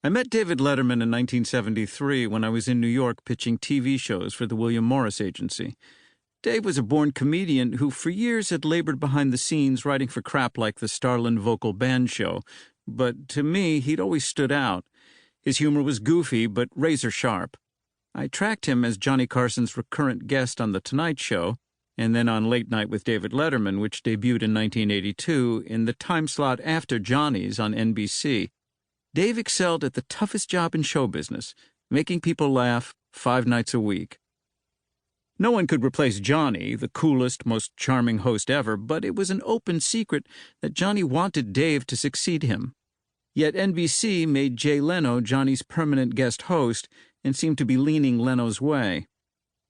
I met David Letterman in 1973 when I was in New York pitching TV shows for the William Morris Agency. Dave was a born comedian who for years had labored behind the scenes writing for crap like the Starland Vocal Band Show, but to me he'd always stood out. His humor was goofy but razor sharp. I tracked him as Johnny Carson's recurrent guest on The Tonight Show, and then on Late Night with David Letterman, which debuted in 1982 in the time slot after Johnny's on NBC. Dave excelled at the toughest job in show business, making people laugh 5 nights a week. No one could replace Johnny, the coolest, most charming host ever, but it was an open secret that Johnny wanted Dave to succeed him. Yet NBC made Jay Leno Johnny's permanent guest host and seemed to be leaning Leno's way.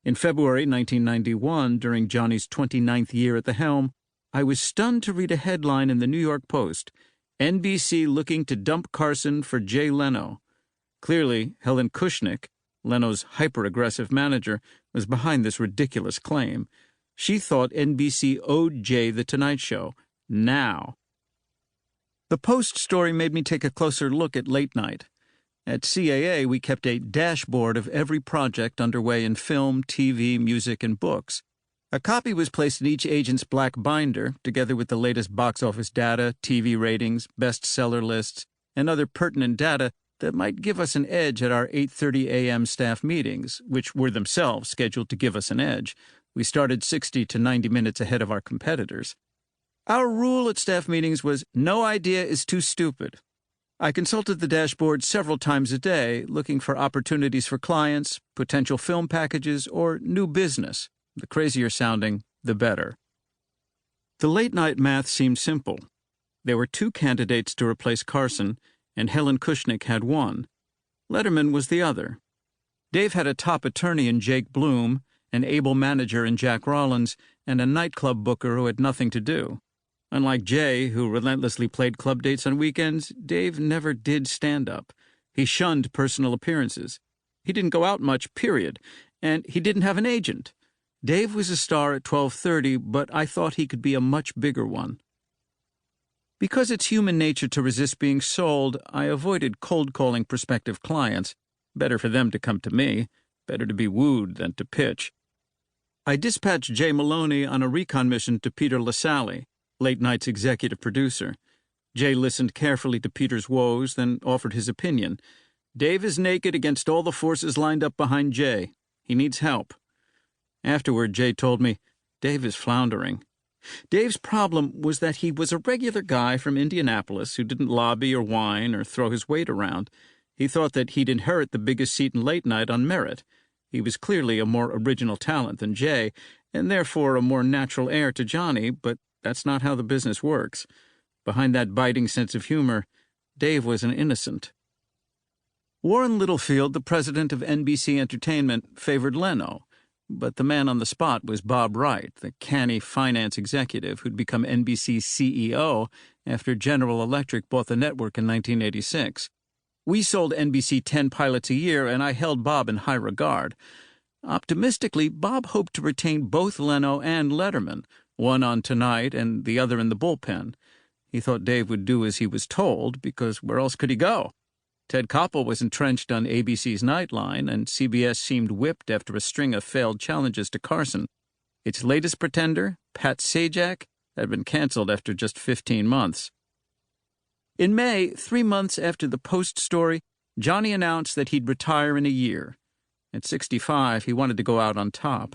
In February 1991, during Johnny's 29th year at the helm, I was stunned to read a headline in the New York Post: NBC looking to dump Carson for Jay Leno. Clearly, Helen Kushnick, Leno's hyper-aggressive manager, was behind this ridiculous claim. She thought NBC owed Jay The Tonight Show. Now. The Post story made me take a closer look at Late Night. At CAA, we kept a dashboard of every project underway in film, TV, music, and books. A copy was placed in each agent's black binder, together with the latest box office data, TV ratings, bestseller lists, and other pertinent data that might give us an edge at our 8:30 a.m. staff meetings, which were themselves scheduled to give us an edge. We started 60 to 90 minutes ahead of our competitors. Our rule at staff meetings was no idea is too stupid. I consulted the dashboard several times a day, looking for opportunities for clients, potential film packages, or new business. The crazier sounding, the better. The late-night math seemed simple. There were 2 candidates to replace Carson, and Helen Kushnick had one. Letterman was the other. Dave had a top attorney in Jake Bloom, an able manager in Jack Rollins, and a nightclub booker who had nothing to do. Unlike Jay, who relentlessly played club dates on weekends, Dave never did stand-up. He shunned personal appearances. He didn't go out much, period, and he didn't have an agent. Dave was a star at 12:30, but I thought he could be a much bigger one. Because it's human nature to resist being sold, I avoided cold-calling prospective clients. Better for them to come to me. Better to be wooed than to pitch. I dispatched Jay Maloney on a recon mission to Peter LaSalle, Late Night's executive producer. Jay listened carefully to Peter's woes, then offered his opinion. Dave is naked against all the forces lined up behind Jay. He needs help. Afterward, Jay told me, Dave is floundering. Dave's problem was that he was a regular guy from Indianapolis who didn't lobby or whine or throw his weight around. He thought that he'd inherit the biggest seat in Late Night on merit. He was clearly a more original talent than Jay, and therefore a more natural heir to Johnny, but that's not how the business works. Behind that biting sense of humor, Dave was an innocent. Warren Littlefield, the president of NBC Entertainment, favored Leno, but the man on the spot was Bob Wright, the canny finance executive who'd become NBC's CEO after General Electric bought the network in 1986. We sold NBC 10 pilots a year, and I held Bob in high regard. Optimistically, Bob hoped to retain both Leno and Letterman, one on Tonight and the other in the bullpen. He thought Dave would do as he was told, because where else could he go? Ted Koppel was entrenched on ABC's Nightline, and CBS seemed whipped after a string of failed challenges to Carson. Its latest pretender, Pat Sajak, had been canceled after just 15 months. In May, 3 months after the Post story, Johnny announced that he'd retire in a year. At 65, he wanted to go out on top.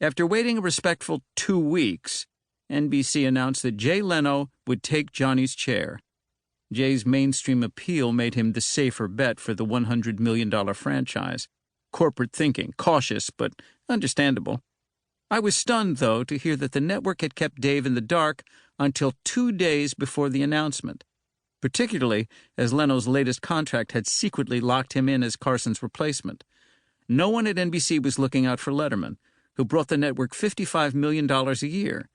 After waiting a respectful 2 weeks, NBC announced that Jay Leno would take Johnny's chair. Jay's mainstream appeal made him the safer bet for the $100 million franchise. Corporate thinking, cautious, but understandable. I was stunned, though, to hear that the network had kept Dave in the dark until 2 days before the announcement, particularly as Leno's latest contract had secretly locked him in as Carson's replacement. No one at NBC was looking out for Letterman, who brought the network $55 million a year.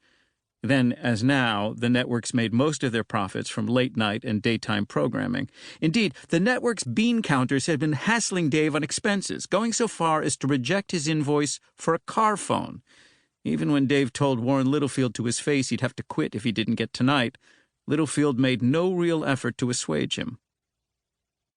Then, as now, the networks made most of their profits from late night and daytime programming. Indeed, the network's bean counters had been hassling Dave on expenses, going so far as to reject his invoice for a car phone. Even when Dave told Warren Littlefield to his face he'd have to quit if he didn't get Tonight, Littlefield made no real effort to assuage him.